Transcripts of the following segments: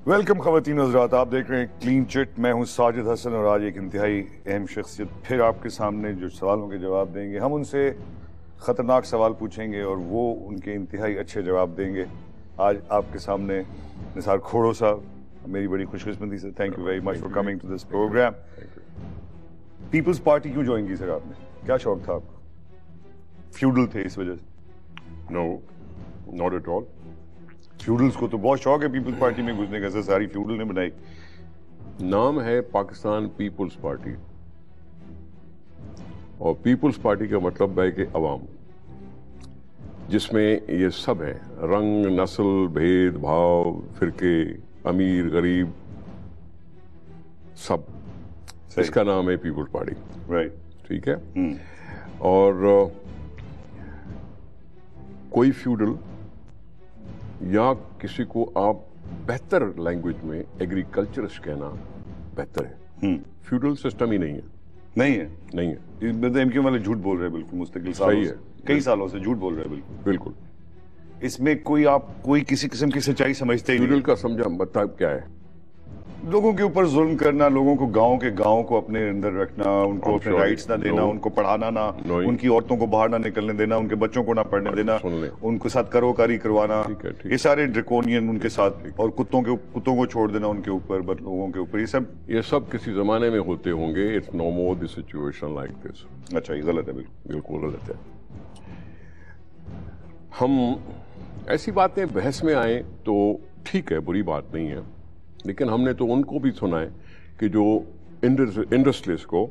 Welcome خواتین حضرات، آپ دیکھ رہے ہیں کلین چٹ. میں ہوں ساجد حسن اور آج ایک انتہائی اہم شخصیت پھر آپ کے سامنے جو سوالوں کے جواب دیں گے. ہم ان سے خطرناک سوال پوچھیں گے اور وہ ان کے انتہائی اچھے جواب دیں گے. آج آپ کے سامنے نثار کھوڑو صاحب، میری بڑی خوش قسمتی سے thank you very much for coming to this programme. Peoples Party کیوں جوائن کی سر آپ نے؟ کیا شوق تھا آپ کو؟ فیوڈل تھے اس وجہ سے؟ نو ناٹ ایٹ آل. فیوڈلز کو تو بہت شوق ہے پیپلز پارٹی میں گھسنے کا، ساری فیوڈل نے بنائی. نام ہے پاکستان پیپلز پارٹی، اور پیپلز پارٹی کا مطلب ہے کہ عوام، جس میں یہ سب ہیں، رنگ، نسل، بھید بھاؤ، فرقے، امیر غریب، سب. اس کا نام ہے پیپلز پارٹی. رائٹ. ٹھیک ہے. اور کوئی فیوڈل یا کسی کو آپ بہتر لینگویج میں ایگریکلچرسٹ کہنا بہتر ہے. فیوڈل سسٹم ہی نہیں ہے. نہیں ہے. ایم کیو والے جھوٹ بول رہے ہیں بالکل مستقل. صحیح ہے. کئی سالوں سے جھوٹ بول رہے ہیں بالکل. اس میں کوئی کسی قسم کی سچائی سمجھتے ہی نہیں. فیوڈل کا سمجھا مطلب کیا ہے؟ لوگوں کے اوپر ظلم کرنا، لوگوں کو گاؤں کو اپنے اندر رکھنا، ان کو اپنے رائٹس نہ دینا، ان کو پڑھانا نہ، ان کی عورتوں کو باہر نہ نکلنے دینا، ان کے بچوں کو نہ پڑھنے دینا، ان کے ساتھ کروکاری کروانا، یہ سارے ڈریکونین ان کے ساتھ، اور کتوں کو چھوڑ دینا ان کے اوپر، لوگوں کے اوپر، یہ سب کسی زمانے میں ہوتے ہوں گے. It's no more the situation like this. اچھا، یہ غلط ہے. بالکل غلط ہے. ہم ایسی باتیں بحث میں آئیں تو ٹھیک ہے، بری بات نہیں ہے، لیکن ہم نے تو ان کو بھی سنا ہے کہ جو انڈسٹریز کو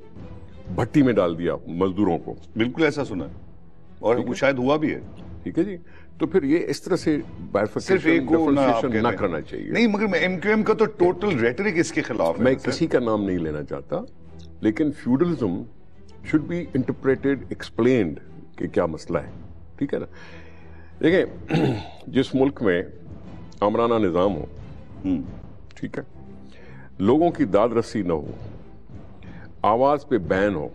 بھٹی میں ڈال دیا، مزدوروں کو. بالکل ایسا سنا ہے، اور وہ شاید ہوا بھی ہے. ٹھیک ہے جی. تو پھر یہ اس طرح سے ڈفرینشیشن نہ کرنا چاہیے. نہیں، مگر ایم کیو ایم کا تو ٹوٹل ریٹرک اس کے خلاف ہے. میں کسی کا نام نہیں لینا چاہتا، لیکن feudalism should be interpreted, explained کہ کیا مسئلہ ہے. ٹھیک ہے نا. دیکھیں، جس ملک میں آمرانہ نظام ہو، ٹھیک ہے، لوگوں کی داد رسی نہ ہو، آواز پہ بین ہو،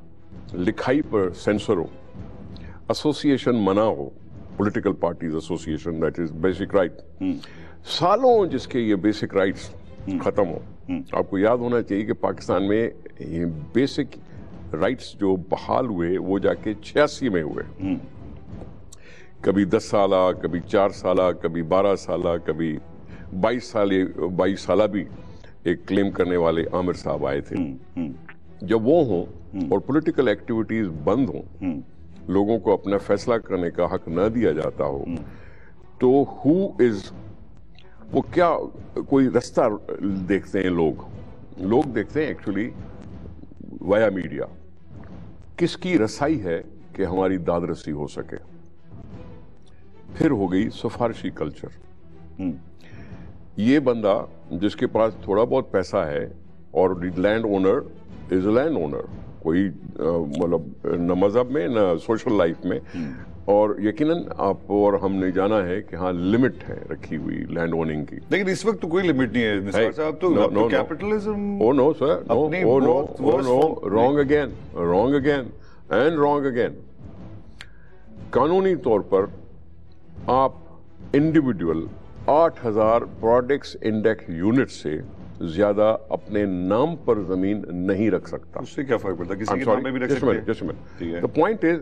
لکھائی پر سینسر ہو، ایسوسیشن منع ہو، political parties association, that is basic right, سالوں جس کے یہ بیسک رائٹس ختم ہو. آپ کو یاد ہونا چاہیے کہ پاکستان میں بیسک رائٹس جو بحال ہوئے وہ جا کے 86 میں ہوئے. کبھی 10 سالہ، کبھی 4 سالہ، کبھی 12 سالہ، کبھی 22 سالہ بھی ایک کلیم کرنے والے عامر صاحب آئے تھے. جب وہ ہوں اور پولیٹیکل ایکٹیویٹیز بند ہوں، لوگوں کو اپنا فیصلہ کرنے کا حق نہ دیا جاتا ہو، تو وہ کیا کوئی رستہ دیکھتے ہیں؟ لوگ دیکھتے ہیں ایکچولی وایا میڈیا، کس کی رسائی ہے کہ ہماری داد رسی ہو سکے. پھر ہو گئی سفارشی کلچر. یہ بندہ جس کے پاس تھوڑا بہت پیسہ ہے، اور land owner is a land owner, کوئی مطلب نہ مذہب میں نہ سوشل لائف میں، اور یقیناً آپ اور ہم نے جانا ہے کہ ہاں لمٹ ہے رکھی ہوئی لینڈ اوننگ کی. لیکن اس وقت تو کوئی لمٹ نہیں ہے نثار صاحب. تو capitalism. Oh no sir, no, wrong again and wrong again. قانونی طور پر آپ انڈیویڈول 8000 پروڈکٹس انڈیکس یونٹ سے زیادہ اپنے نام پر زمین نہیں رکھ سکتا. اس سے کیا فرق پڑتا ہے؟ کسی کے نام میں بھی رکھ سکتے ہیں. The point is،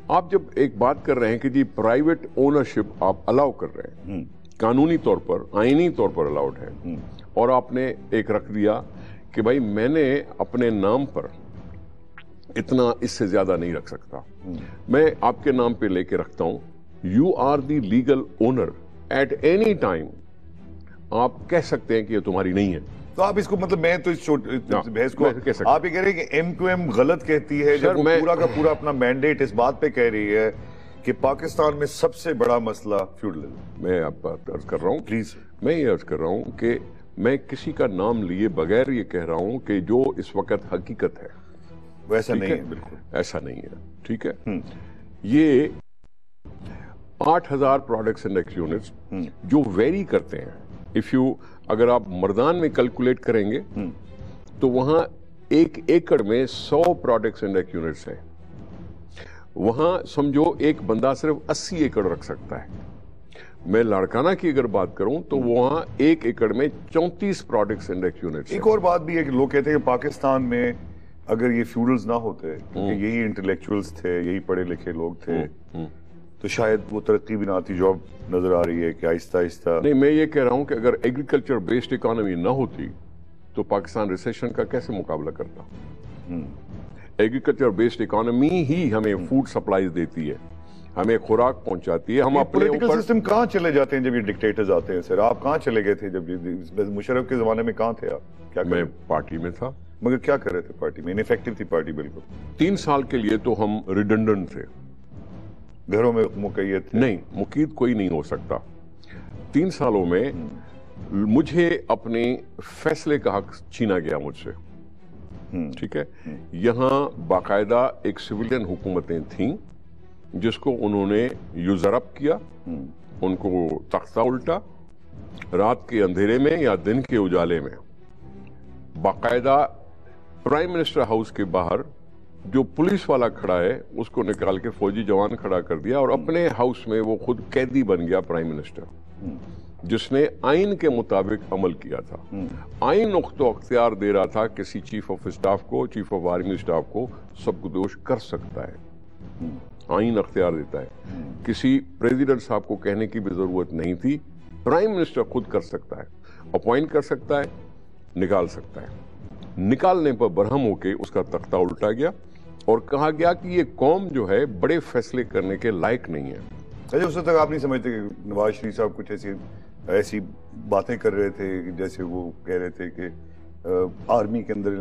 آپ جب ایک بات کر رہے ہیں کہ جی پرائیویٹ اونرشپ آپ الاؤ کر رہے ہیں، قانونی طور پر، آئینی طور پر الاؤڈ ہے، اور آپ نے ایک رکھ دیا کہ بھائی میں نے اپنے نام پر اتنا، اس سے زیادہ نہیں رکھ سکتا، میں آپ کے نام پہ لے کے رکھتا ہوں. You are the legal owner at any time. آپ کہہ سکتے ہیں کہ یہ تمہاری نہیں ہے. تو آپ اس کو، مطلب میں تو اس بحث کو آپ یہ کہہ رہے ہیں کہ ایم کیو ایم غلط کہتی ہے جب وہ پورا کا پورا اپنا مینڈیٹ اس بات پہ کہہ رہی ہے کہ پاکستان میں سب سے بڑا مسئلہ فیوڈلزم. میں آپ بات عرض کر رہا ہوں، پلیز. میں یہ عرض کر رہا ہوں کہ میں کسی کا نام لیے بغیر یہ کہہ رہا ہوں کہ جو اس وقت حقیقت ہے ویسا نہیں ہے. بالکل ایسا نہیں ہے. ٹھیک ہے. یہ 8000 پروڈکٹس انڈیکس یونٹس جو ویری کرتے ہیں، اگر آپ مردان میں کیلکولیٹ کریں گے تو وہاں 1 ایکڑ میں 100 پروڈکٹس انڈیکس یونٹس ہیں. وہاں سمجھو ایک بندہ صرف 80 ایکڑ رکھ سکتا ہے. میں لاڑکانہ کی اگر بات کروں تو وہاں 1 ایکڑ میں 34 پروڈکٹس انڈیکس یونٹس. ایک اور بات بھی ہے کہ لوگ کہتے ہیں کہ پاکستان میں اگر یہ فیوڈلز نہ ہوتے کہ یہی انٹلیکچوئلز تھے, یہی پڑھے لکھے لوگ تھے, تو شاید وہ ترقی بھی نہ آتی جو اب نظر آ رہی ہے کہ آہستہ آہستہ. نہیں, میں یہ کہہ رہا ہوں کہ اگر ایگریکلچر بیسڈ اکانومی نہ ہوتی تو پاکستان ریسیشن کا کیسے مقابلہ کرتا؟ ایگریکلچر بیسڈ اکانومی ہی ہمیں فوڈ سپلائیز دیتی ہے, ہمیں خوراک پہنچاتی ہے. ہم اپنے پولیٹیکل سسٹم کہاں چلے جاتے ہیں جب یہ ڈکٹیٹرز آتے ہیں؟ سر آپ کہاں چلے گئے تھے جب مشرف کے زمانے میں؟ کہاں تھے آپ؟ کیا میں پارٹی میں تھا. مگر کیا کر رہے تھے پارٹی میں؟ انیفیکٹو تھی پارٹی بالکل. 3 سال کے لیے تو ہم ریڈنڈنٹ تھے, گھروں میں مقید تھے. نہیں, مقید کوئی نہیں ہو سکتا. 3 سالوں میں مجھے اپنے فیصلے کا حق چھینا گیا مجھ سے. ٹھیک ہے, یہاں باقاعدہ ایک سویلین حکومتیں تھیں جس کو انہوں نے یوزرپ کیا, ان کو تختہ الٹا, رات کے اندھیرے میں یا دن کے اجالے میں باقاعدہ پرائم منسٹر ہاؤس کے باہر جو پولیس والا کھڑا ہے اس کو نکال کے فوجی جوان کھڑا کر دیا, اور اپنے ہاؤس میں وہ خود قیدی بن گیا پرائم منسٹر, جس نے آئین کے مطابق عمل کیا تھا. آئین اخت و اختیار دے رہا تھا کسی چیف آف اسٹاف کو, چیف آف آرمی اسٹاف کو سب کو دوش کر سکتا ہے, آئین اختیار دیتا ہے. کسی پریزیڈنٹ صاحب کو کہنے کی بھی ضرورت نہیں تھی, پرائم منسٹر خود کر سکتا ہے, اپوائنٹ کر سکتا ہے, نکال سکتا ہے. نکالنے پر برہم ہو کے اس کا تختہ الٹا گیا اور کہا گیا کہ یہ قوم جو ہے بڑے فیصلے کرنے کے لائق نہیں ہے. اچھا, اس وقت تک آپ نہیں سمجھتے کہ نواز شریف صاحب کچھ ایسی باتیں کر رہے تھے جیسے وہ کہہ رہے تھے کہ آرمی کے اندر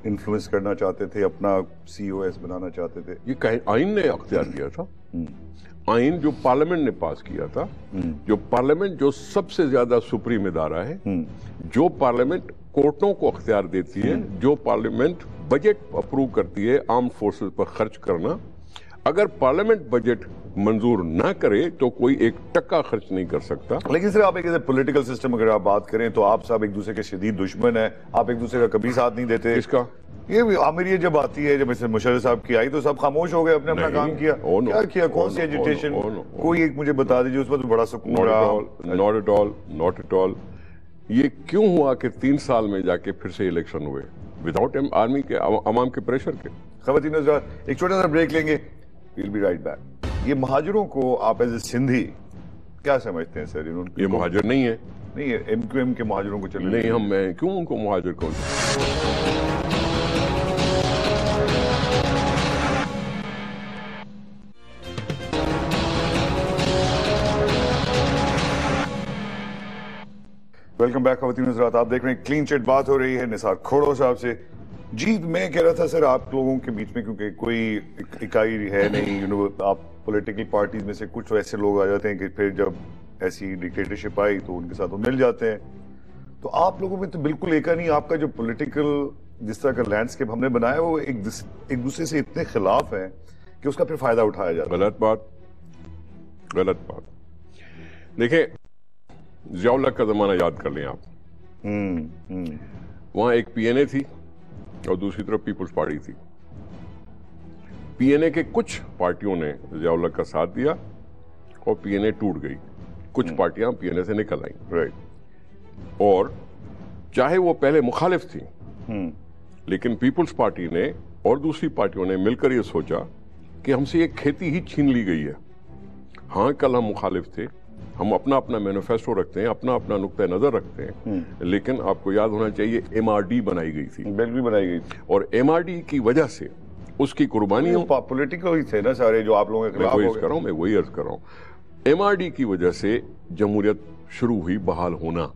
انفلوئنس کرنا چاہتے تھے, اپنا سی او ایس بنانا چاہتے تھے؟ یہ آئین نے اختیار کیا تھا, آئین جو پارلیمنٹ نے پاس کیا تھا, جو پارلیمنٹ جو سب سے زیادہ سپریم ادارہ ہے, جو پارلیمنٹ کورٹوں کو اختیار دیتی ہے, جو پارلیمنٹ بجٹ اپروو کرتی ہے آرم فورسز پر خرچ کرنا. اگر پارلیمنٹ بجٹ منظور نہ کرے تو کوئی 1 ٹکا خرچ نہیں کر سکتا. لیکن سر آپ ایک پولیٹیکل سسٹم اگر آپ بات کریں تو آپ صاحب ایک دوسرے کے شدید دشمن ہیں, آپ ایک دوسرے کا کبھی ساتھ نہیں دیتے. اس کا یہ آمریت جب آتی ہے, جب مشرف صاحب کی آئی تو سب خاموش ہو گئے, اپنے اپنا کام کیا. کیا کیا, کون سی ایجیٹیشن, کوئی ایک مجھے بتا دیجیے اس پر بڑا سکون رہا. not at all. یہ کیوں ہوا کہ 3 سال میں جا کے پھر سے الیکشن ہوئے وداؤٹ آرمی کے عوام کے پریشر کے؟ خواتین حضرات ایک چھوٹا سا بریک لیں گے, we'll be right back. یہ مہاجروں کو آپ ایز اے سندھی کیا سمجھتے ہیں سر؟ یہ مہاجر نہیں ہے. نہیں ہے, ایم کیو ایم کے مہاجروں کو چلے نہیں, ہم میں کیوں ان کو مہاجر کہوں؟ ویلکم بیک خواتین حضرات, آپ دیکھ رہے ہیں کلین چٹ. بات ہو رہی ہے نثار کھوڑو صاحب سے. جی میں کہہ رہا تھا سر آپ لوگوں کے بیچ میں کیونکہ کوئی اکائی ہے نہیں, آپ پولیٹیکل پارٹیز میں سے کچھ ایسے لوگ آ جاتے ہیں کہ پھر جب ایسی ڈکٹیٹرشپ آئی تو ان کے ساتھ وہ مل جاتے ہیں. تو آپ لوگوں میں تو بالکل ایکا نہیں, آپ کا جو پولیٹیکل جس طرح کا لینڈسکیپ ہم نے بنایا وہ ایک دوسرے سے اتنے خلاف ہیں کہ اس کا پھر فائدہ اٹھایا جاتا ہے. غلط بات. دیکھیں ضیاء الحق کا زمانہ یاد کر لیں آپ, وہاں ایک پی این اے تھی اور دوسری طرف پیپلز پارٹی تھی. پی این اے کے کچھ پارٹیوں نے ضیاء الحق کا ساتھ دیا اور پی این اے ٹوٹ گئی, کچھ پارٹیاں پی این اے سے نکل آئیں. اور چاہے وہ پہلے مخالف تھیں, لیکن پیپلز پارٹی نے اور دوسری پارٹیوں نے مل کر یہ سوچا کہ ہم سے یہ کھیتی ہی چھین لی گئی ہے. ہاں کل ہم مخالف تھے, ہم اپنا اپنا مینیفیسٹو رکھتے ہیں, اپنا اپنا نقطہ نظر رکھتے ہیں, لیکن آپ کو یاد ہونا چاہیے ایم آر ڈی بنائی گئی تھی. بالکل بنائی گئی تھی, اور ایم آر ڈی کی وجہ سے اس کی قربانیوں پولیٹیکل ہی تھے نا سارے جو آپ لوگوں کے خلاف ہو گئے. میں وہی عرض کر رہا ہوں, ایم آر ڈی کی وجہ سے جمہوریت شروع ہوئی بحال ہونا,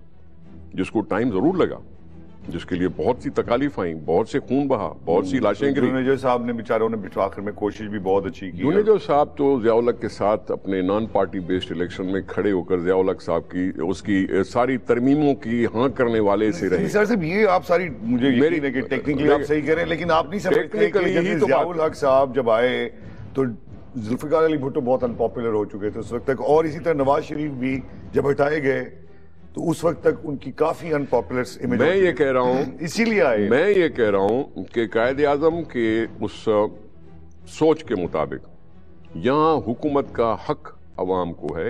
جس کو ٹائم ضرور لگا, جس کے لیے بہت سی تکالیف آئیں, بہت سے خون بہا, بہت سی لاشیں گری. جونیجر صاحب نے بیچاروں نے آخر میں کوشش بھی بہت اچھی کی. جونیجر صاحب تو ضیاء الحق کے ساتھ اپنے نان پارٹی بیسڈ الیکشن میں کھڑے ہو کر ضیاء الحق صاحب کی اس کی ساری ترمیموں کی ہاں کرنے والے سے رہے. سر صاحب یہ آپ ساری مجھے یقین ہے کہ ٹیکنیکلی آپ صحیح کہہ رہے ہیں, لیکن آپ نہیں سمجھتے کہ ضیاء الحق صاحب جب آئے تو ذوالفقار علی بھٹو بہت ان پاپولر ہو چکے تھے اس وقت تک, اور اسی طرح نواز شریف بھی جب ہٹائے گئے تو اس وقت تک ان کی کافی ان پاپولر امیج. میں یہ کہہ رہا ہوں اسی لیے آئے, میں یہ کہہ رہا ہوں کہ قائد اعظم کے اس سوچ کے مطابق یہاں حکومت کا حق عوام کو ہے,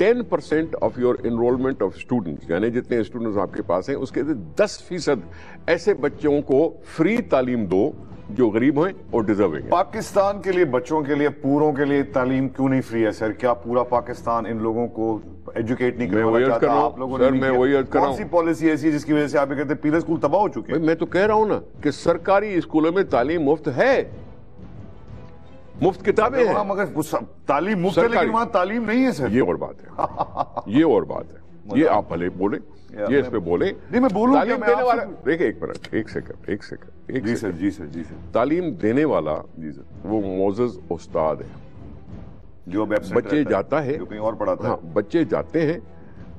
10% of your enrolment of students, یعنی جتنے اسٹوڈنٹس آپ کے پاس ہیں اس کے 10% ایسے بچوں کو فری تعلیم دو جو غریب ہیں اور ڈیزرونگ ہیں۔ پاکستان کے لیے بچوں کے لیے پوروں کے لیے تعلیم کیوں نہیں فری ہے سر؟ کیا پورا پاکستان ان لوگوں کو ایجوکیٹ نہیں کرنا چاہتا؟ آپ لوگوں نے میں وہی عرض کر رہا ہوں، کون سی پالیسی ایسی ہے جس کی وجہ سے آپ کہتے ہیں پیلر اسکول تباہ ہو چکے ہیں؟ میں تو کہہ رہا ہوں نا کہ سرکاری اسکولوں میں تعلیم مفت ہے، مفت کتابیں ہیں، مگر تعلیم مفت ہے لیکن وہاں تعلیم نہیں ہے سر۔ یہ اور بات ہے، یہ اور بات ہے، یہ آپ بھلے بولیں، یہ اس پہ بولیں۔ نہیں میں بولوں تعلیم دینے والا، دیکھیں ایک منٹ، ایک سیکنڈ، جی سر جی سر جی سر، تعلیم دینے والا جی سر وہ معزز استاد ہے جو اب بچے جاتا ہے، جو کہیں اور پڑھاتا ہے، ہاں بچے جاتے ہیں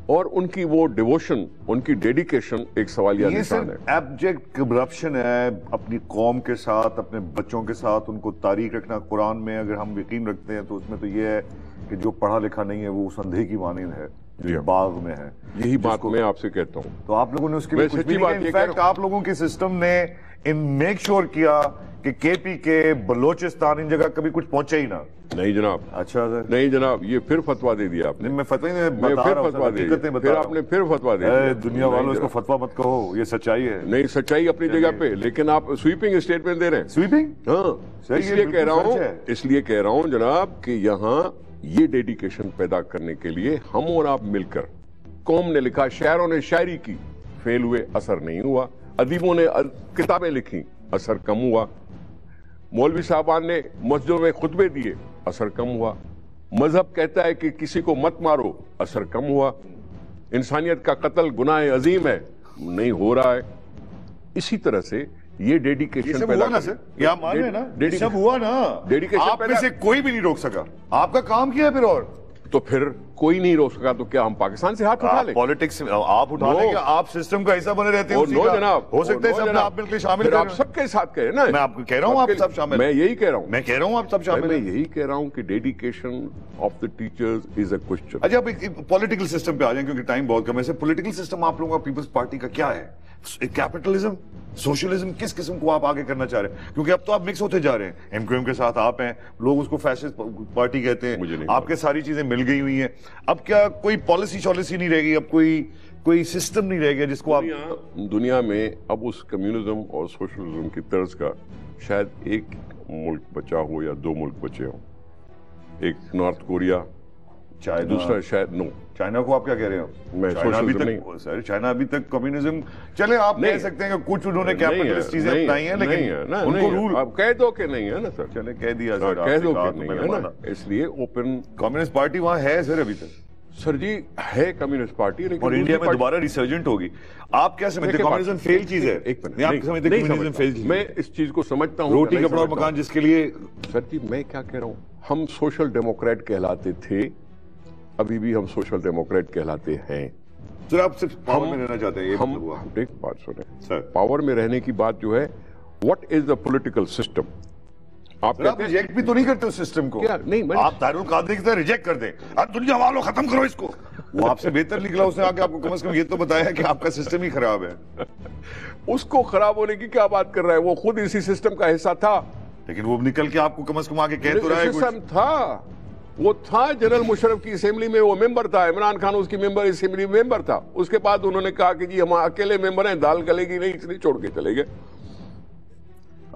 اور ان کی وہ ڈیووشن، ان کی ڈیڈیکیشن ایک سوالیہ نشان ہے۔ ایبجیکٹ کرپشن ہے اپنی قوم کے ساتھ، اپنے بچوں کے ساتھ ان کو تاریخ رکھنا۔ قرآن میں اگر ہم یقین رکھتے ہیں تو اس میں تو یہ ہے کہ جو پڑھا لکھا نہیں ہے وہ اس اندھے کی مانند ہے جو باغ میں ہے۔ یہی بات میں آپ سے کہتا ہوں، تو آپ لوگوں نے اس کے لیے کچھ بھی نہیں کیا۔ انفیکٹ آپ لوگوں کے سسٹم نے میک شور کیا کہ کے پی کے، بلوچستان، ان جگہ کبھی کچھ پہنچا ہی نہ۔ نہیں جناب، اچھا سر، نہیں جناب، یہ پھر فتویٰ دے دیا آپ نے۔ میں فتوی نہیں بتا رہا ہوں، پھر آپ نے پھر فتویٰ دے دیا۔ دنیا والوں اس کو فتویٰ مت کہو، یہ سچائی ہے۔ نہیں، سچائی اپنی جگہ پہ، لیکن آپ سویپنگ اسٹیٹمنٹ دے رہے ہیں۔ سویپنگ؟ ہاں، اس لیے کہہ رہا ہوں جناب کہ یہاں یہ ڈیڈیکیشن پیدا کرنے کے لیے ہم اور آپ مل کر، قوم نے لکھا، شاعروں نے شاعری کی، فیل ہوئے، اثر نہیں ہوا، ادیبوں نے کتابیں لکھی، اثر کم ہوا، مولوی صاحبان نے مسجدوں میں خطبے دیے، اثر کم ہوا، مذہب کہتا ہے کہ کسی کو مت مارو، اثر کم ہوا، انسانیت کا قتل گناہ عظیم ہے، نہیں ہو رہا ہے۔ اسی طرح سے یہ ڈیڈیکیشن پیدا نا سر، یہ آپ مان رہے ہیں نا، یہ سب ہوا نا، آپ میں سے کوئی بھی نہیں روک سکا، آپ کا کام کیا ہے پھر؟ اور تو پھر کوئی نہیں روک سکا تو کیا ہم پاکستان سے ہاتھ اٹھا لیں؟ پالیٹکس آپ اٹھا لیں گے، آپ سسٹم کا حصہ بنے رہتے ہیں؟ نو جناب، ہو سکتا ہے سب آپ مل کے شامل کریں، آپ سب کے ساتھ کہیں نا۔ میں آپ کو کہہ رہا ہوں آپ سب شامل، میں یہی کہہ رہا ہوں، میں کہہ رہا ہوں آپ سب شامل، میں یہی کہہ رہا ہوں کہ dedication of the teachers is a question. اچھا اب پولیٹیکل سسٹم پہ آ جائیں کیونکہ ٹائم بہت کم ہے۔ پولیٹیکل سسٹم آپ لوگوں کا پیپلز پارٹی کا کیا ہے؟ کیپٹلزم، سوشلزم، کس قسم کو آپ آگے کرنا چاہ رہے ہیں؟ کیونکہ اب تو آپ مکس ہوتے جا رہے ہیں، ایم کیو ایم کے ساتھ آپ ہیں، لوگ اس کو فیشسٹ پارٹی کہتے ہیں، آپ کے ساری چیزیں مل گئی ہوئی ہیں۔ اب کیا کوئی پالیسی شالیسی نہیں رہ گئی؟ اب کوئی سسٹم نہیں رہ گیا جس کو آپ دنیا میں اب اس کمیونزم اور سوشلزم کی طرز کا شاید ایک ملک بچا ہو یا دو ملک بچے ہوں، ایک نارتھ کوریا، دوسرا شاید نو۔ چائنا کو آپ کیا کہہ رہے ہو؟ میں سوشلزم نہیں، سر چائنا ابھی تک کمیونزم، چلیں آپ کہہ سکتے ہیں کہ کچھ انہوں نے کیپٹلسٹ چیزیں اپنائی ہیں لیکن ان کو رول، آپ کہہ دو کہ نہیں ہے نا سر، چلیں کہہ دیا سر، کہہ دو کہ نہیں ہے نا، اس لیے اوپن کمیونسٹ پارٹی وہاں ہے سر ابھی تک؟ سر جی ہے کمیونسٹ پارٹی، لیکن اور انڈیا میں دوبارہ ریسرجنٹ ہوگی۔ آپ کیا سمجھتے ہیں کمیونزم فیل چیز ہے؟ ایک منٹ، آپ سمجھتے ہیں کمیونزم فیل چیز ہے؟ میں اس چیز کو سمجھتا ہوں، روٹی کپڑا اور مکان جس کے لیے، سر جی میں کیا کہہ رہا ہوں، ہم سوشل ڈیموکریٹ کہلاتے تھے، ابھی بھی ہم سوشل ڈیموکریٹ کہلاتے ہیں۔ سر آپ صرف پاور میں رہنا چاہتے ہیں، یہ مطلب ہوا؟ ایک بات سنیں، پاور میں رہنے کی بات جو ہے، what is the political system? آپ ریجیکٹ بھی تو نہیں کرتے اس سسٹم کو؟ نہیں، آپ طاہر القادری کی طرح ریجیکٹ کر دیں، دنیا والوں ختم کرو اس کو، وہ آپ سے بہتر نکلا، اس نے آ کے آپ کو کم از کم یہ تو بتایا کہ آپ کا سسٹم ہی خراب ہے۔ اس کو خراب ہونے کی کیا بات کر رہا ہے؟ وہ خود اسی سسٹم کا حصہ تھا، لیکن وہ نکل کے آپ کو کم از کم آگے کہہ تو رہا ہے سسٹم تھا، وہ تھا جنرل مشرف کی اسمبلی میں وہ ممبر تھا، عمران خان اس کی ممبر اسمبلی ممبر تھا، اس کے بعد انہوں نے کہا کہ جی ہم اکیلے ممبر ہیں، دال گلے گی نہیں، اس لیے چھوڑ کے چلے گئے۔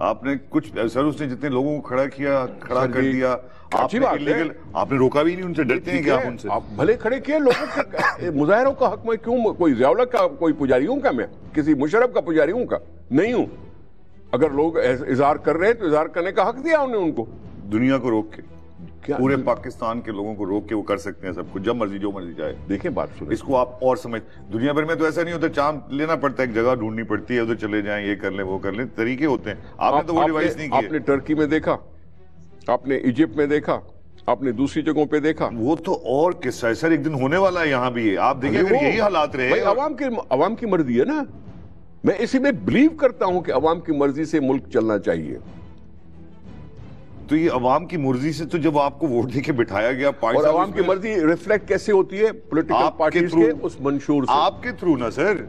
آپ نے کچھ سر، اس نے جتنے لوگوں کو کھڑا کر دیا، آپ نے روکا بھی نہیں، ان سے ڈرتے ہیں کہ آپ ان سے؟ آپ بھلے کھڑے کیے، لوگوں کے مظاہروں کا حق میں کیوں؟ کوئی ضیاء کا کوئی پجاری ہوں کیا میں؟ کسی مشرف کا پجاری ہوں کا؟ نہیں ہوں۔ اگر لوگ اظہار کر رہے ہیں تو اظہار کرنے کا حق دیا انہوں نے ان کو۔ دنیا کو روک کے، پورے پاکستان کے لوگوں کو روک کے وہ کر سکتے ہیں سب کچھ، جب مرضی جو مرضی جائے۔ دیکھیں بات سنیں، اس کو آپ اور سمجھ، دنیا بھر میں تو ایسا نہیں ہوتا، چاند لینا پڑتا ہے، ایک جگہ ڈھونڈنی پڑتی ہے، ادھر چلے جائیں، یہ کر لیں وہ کر لیں، طریقے ہوتے ہیں۔ آپ نے تو وہ ڈیوائس نہیں کی۔ آپ نے ٹرکی میں دیکھا، آپ نے ایجپٹ میں دیکھا، آپ نے دوسری جگہوں پہ دیکھا، وہ تو اور قصہ ہے سر، ایک دن ہونے والا ہے یہاں بھی ہے، آپ دیکھیں اگر یہی حالات رہے۔ عوام کی مرضی ہے نا، میں اسی میں بلیو کرتا ہوں کہ عوام کی مرضی سے ملک چلنا چاہیے۔ تو یہ عوام کی مرضی سے تو جب آپ کو ووٹ دے کے بٹھایا گیا، اور عوام کی مرضی ریفلیکٹ کیسے ہوتی ہے؟ پولیٹیکل پارٹیز کے اس منشور سے، آپ کے تھرو نا سر،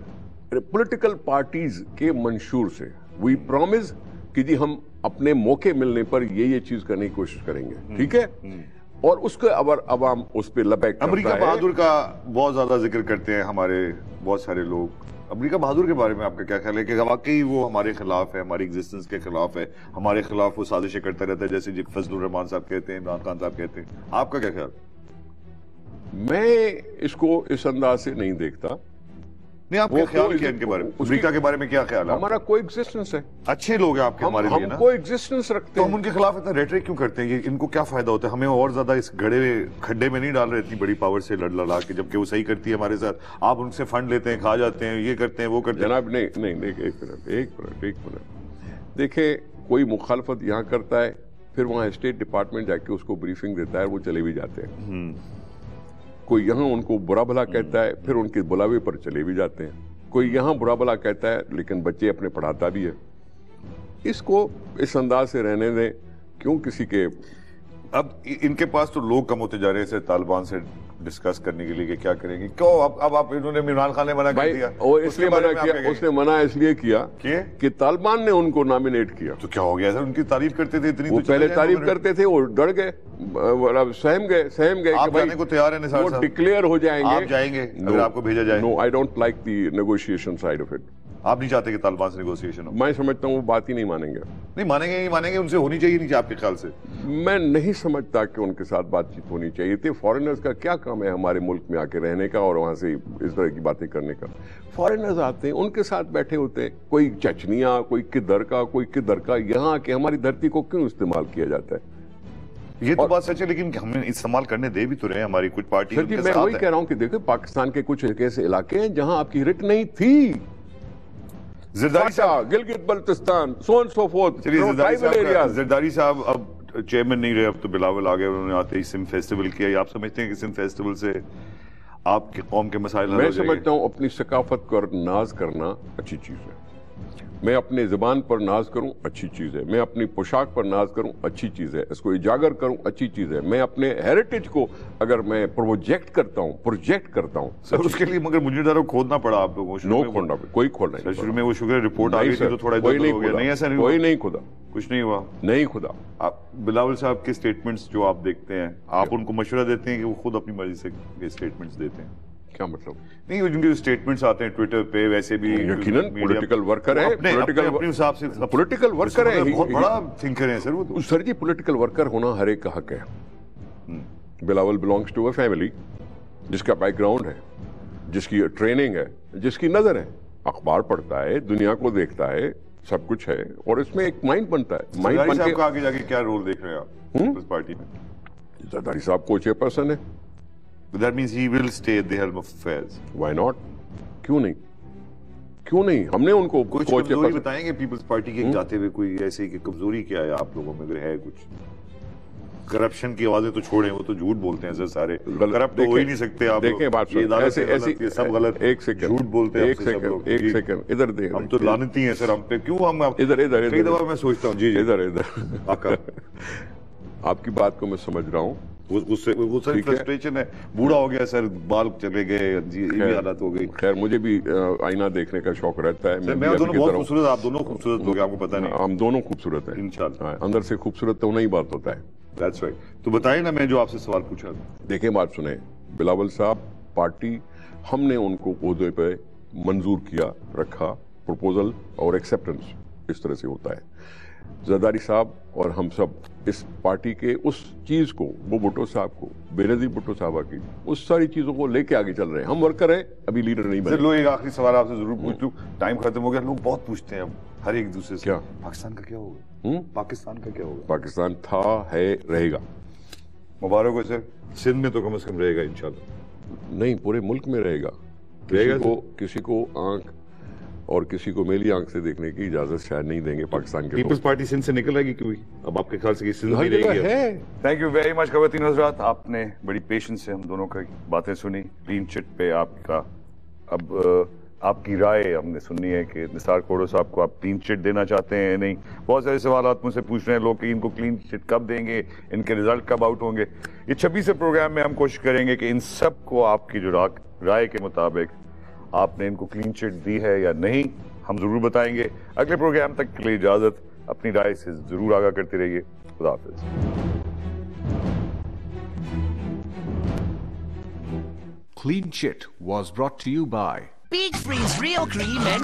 پولیٹیکل پارٹیز کے منشور سے وی پرومس کہ جی ہم اپنے موقع ملنے پر یہ چیز کرنے کی کوشش کریں گے، ٹھیک ہے؟ اور اس کے عوام اس پہ لبیک کرتا ہے. امریکہ بہادر کا بہت زیادہ ذکر کرتے ہیں ہمارے بہت سارے لوگ. امریکہ بہادر کے بارے میں آپ کا کیا خیال ہے کہ واقعی وہ ہمارے خلاف ہے, ہماری ایگزسٹنس کے خلاف ہے, ہمارے خلاف وہ سازشیں کرتا رہتا ہے جیسے فضل الرحمان صاحب کہتے ہیں, عمران خان صاحب کہتے ہیں؟ آپ کا کیا خیال؟ میں اس کو اس انداز سے نہیں دیکھتا. نہیں, آپ کا خیال کیا ان کے بارے میں؟ امریکہ کے بارے میں کیا خیال ہے؟ ہمارا کوئی ایگزسٹنس ہے, اچھے لوگ ہیں آپ کے ہمارے لیے نا, ہم کوئی ایگزسٹنس رکھتے تو ہیں. ہم ان کے خلاف اتنا ریٹرک کیوں کرتے ہیں؟ ان کو کیا فائدہ ہوتا ہے؟ ہمیں اور زیادہ اس گڑے کھڈے میں نہیں ڈال رہے اتنی بڑی پاور سے لڑ لڑا کے, جبکہ وہ صحیح کرتی ہے ہمارے ساتھ. آپ ان سے فنڈ لیتے ہیں, کھا جاتے ہیں, یہ کرتے ہیں, وہ کرتے ہیں. جناب نہیں, ایک منٹ دیکھیں, کوئی مخالفت یہاں کرتا ہے, پھر وہاں اسٹیٹ ڈپارٹمنٹ جا کے اس کو بریفنگ دیتا ہے, وہ چلے بھی جاتے ہیں. کوئی یہاں ان کو برا بھلا کہتا ہے, پھر ان کے بلاوے پر چلے بھی جاتے ہیں. کوئی یہاں برا بھلا کہتا ہے لیکن بچے اپنے پڑھاتا بھی ہے. اس کو اس انداز سے رہنے دیں. کیوں کسی کے اب ان کے پاس تو لوگ کم ہوتے جا رہے ہیں طالبان سے ڈسکس کرنے کے لیے کہ کیا کریں گے. کیوں اب آپ انہوں نے عمران خان نے منع کر دیا؟ اس لیے منع کیا, اس نے منع اس لیے کیا کہ طالبان نے ان کو نامینیٹ کیا. تو کیا ہو گیا سر؟ ان کی تعریف کرتے تھے اتنی, وہ پہلے تعریف کرتے تھے, وہ ڈر گئے, سہم گئے. آپ جانے کو تیار ہیں نثار صاحب؟ وہ ڈکلیئر ہو جائیں گے. آپ جائیں گے اگر آپ کو بھیجا جائے؟ No, I don't like the negotiation side of it. آپ نہیں چاہتے کہ طالبان سے نیگوسیشن ہو؟ میں سمجھتا ہوں وہ بات ہی نہیں مانیں گے. نہیں مانیں گے, ان سے ہونی چاہیے نہیں آپ کے خیال سے؟ میں نہیں سمجھتا کہ ان کے ساتھ بات چیت ہونی چاہیے تھی. فارنرز کا کیا کام ہے ہمارے ملک میں آ کے رہنے کا اور وہاں سے اس طرح کی باتیں کرنے کا؟ فارنرز آتے ہیں, ان کے ساتھ بیٹھے ہوتے ہیں, کوئی چچنیا, کوئی کدھر کا, کوئی کدھر کا. یہاں آ کے ہماری دھرتی کو کیوں استعمال کیا جاتا ہے؟ یہ تو بات سچ ہے, لیکن ہم استعمال کرنے دے بھی تو رہے. ہماری کچھ پارٹی میں وہی کہہ رہا ہوں کہ دیکھیں, پاکستان کے کچھ ایسے علاقے ہیں جہاں آپ کی رٹ نہیں تھی. زرداری صاحب, Gilgit Baltistan, so and so forth, Zardari صاحب اب چیئرمین نہیں رہے, اب تو بلاول آ گئے, انہوں نے آتے ہی سندھ فیسٹیول کیا. آپ سمجھتے ہیں کہ سندھ فیسٹیول سے آپ کی قوم کے مسائل حل ہو جائیں گے؟ میں سمجھتا ہوں اپنی ثقافت پر ناز کرنا اچھی چیز ہے. میں اپنے زبان پر ناز کروں, اچھی چیز ہے. میں اپنی پوشاک پر ناز کروں, اچھی چیز ہے. اس کو اجاگر کروں, اچھی چیز ہے. میں اپنے ہیریٹیج کو اگر میں پروجیکٹ کرتا ہوں سر, اس کے لیے مگر مجھے ڈرو کھودنا پڑا آپ لوگوں کو. نو کھولنا, کوئی کھولنا نہیں. شروع میں وہ شوگر رپورٹ آ گئی تھی تو تھوڑا ادھر ہو گیا. نہیں ایسا نہیں, کوئی نہیں کھودا, کچھ نہیں ہوا, نہیں کھودا. آپ بلاول صاحب کے سٹیٹمنٹس جو آپ دیکھتے ہیں, آپ ان کو مشورہ دیتے ہیں کہ وہ خود اپنی مرضی سے یہ سٹیٹمنٹس دیتے ہیں؟ کیا مطلب؟ نہیں, وہ جن کے سٹیٹمنٹس آتے ہیں ٹویٹر پہ, ویسے بھی یقیناً پولیٹیکل ورکر ہے, اپنے حساب سے پولیٹیکل ورکر ہے, بہت بڑا تھنکر ہے سر وہ تو. سر جی, پولیٹیکل ورکر ہونا ہر ایک کا حق ہے. Bilawal belongs to a family جس کا بیک گراؤنڈ ہے, جس کی ٹریننگ ہے, جس کی نظر ہے, اخبار پڑھتا ہے, دنیا کو دیکھتا ہے, سب کچھ ہے, اور اس میں ایک مائنڈ بنتا ہے. مائنڈ بن کے آگے جا کے کیا رول دیکھ رہے ہیں آپ پیپلز پارٹی میں؟ زرداری صاحب کو چیئر پرسن ہے. That means he will stay at the helm of affairs. Why not? کیوں نہیں, ہم نے ان کو کچھ کمزوری بتائیں گے پیپلز پارٹی کے جاتے ہوئے, کوئی ایسی کہ کمزوری کیا ہے آپ لوگوں میں اگر ہے کچھ؟ کرپشن کی آوازیں تو چھوڑیں, وہ تو جھوٹ بولتے ہیں سر سارے, کرپٹ ہو ہی نہیں سکتے آپ. دیکھیں بات ایسے سب غلط, ایک سیکنڈ, جھوٹ بولتے ہیں. ایک سیکنڈ ادھر دیکھ, ہم تو لعنتی ہیں سر ہم پہ, کیوں ہم ادھر کئی دفعہ میں سوچتا ہوں. جی ادھر آپ کی بات کو میں سمجھ رہا ہوں. وہ سر فرسٹریشن ہے, بوڑھا ہو گیا سر, بال چلے گئے, یہ بھی حالت ہو گئی. خیر, مجھے بھی آئینہ دیکھنے کا شوق رہتا ہے. میں دونوں بہت خوبصورت, آپ دونوں خوبصورت لوگ ہیں, آپ کو پتہ نہیں. ہم دونوں خوبصورت ہیں انشاءاللہ, اندر سے خوبصورت تو نہیں بات ہوتا ہے. That's right. تو بتائیں نا, میں جو آپ سے سوال پوچھا. دیکھیں بات سنیں, بلاول صاحب پارٹی ہم نے ان کو عہدے پہ منظور کیا, رکھا, پروپوزل اور ایکسیپٹنس اس طرح سے ہوتا ہے. زرداری صاحب اور ہم سب اس پارٹی کے اس چیز کو, وہ بھٹو صاحب کو, بینظیر بھٹو صاحبہ کی, اس ساری چیزوں کو لے کے آگے چل رہے ہیں. ہم ورکر ہیں, ابھی لیڈر نہیں بنے. لوگ ایک آخری سوال آپ سے ضرور پوچھ لوں, ٹائم ختم ہو گیا. لوگ بہت پوچھتے ہیں اب ہر ایک دوسرے سے, کیا پاکستان کا کیا ہوگا؟ پاکستان کا کیا ہوگا؟ پاکستان تھا, ہے, رہے گا. مبارک ہو سر. سندھ میں تو کم از کم رہے گا انشاءاللہ. نہیں, پورے ملک میں رہے گا. کسی کو آنکھ اور کسی کو میلی آنکھ سے دیکھنے کی اجازت شاید نہیں دیں گے پاکستان کے. پیپلز پارٹی سندھ سے نکل آئے گی کیوں؟ اب آپ کے خیال سے سندھ بھی رہے گی؟ تھینک یو ویری مچ خواتین حضرات, آپ نے بڑی پیشنس سے ہم دونوں کی باتیں سنی. کلین چٹ پہ آپ کا اب آپ کی رائے ہم نے سننی ہے کہ نثار کھوڑو صاحب کو آپ کلین چٹ دینا چاہتے ہیں یا نہیں. بہت سارے سوالات مجھ سے پوچھ رہے ہیں لوگ کہ ان کو کلین چٹ کب دیں گے, ان کے رزلٹ کب آؤٹ ہوں گے. یہ 26 پروگرام میں ہم کوشش کریں گے کہ ان سب کو آپ کی جو رائے کے مطابق آپ نے ان کو کلین چٹ دی ہے یا نہیں, ہم ضرور بتائیں گے. اگلے پروگرام تک کے لیے اجازت, اپنی رائے سے ضرور آگاہ کرتے رہیے. خدا حافظ. Clean Chit was brought to you by Peach Freeze Real Cream and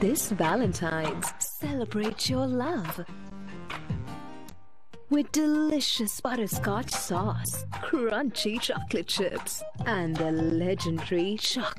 This Valentine's, celebrate your love with delicious butterscotch sauce, crunchy chocolate chips, and the legendary Choc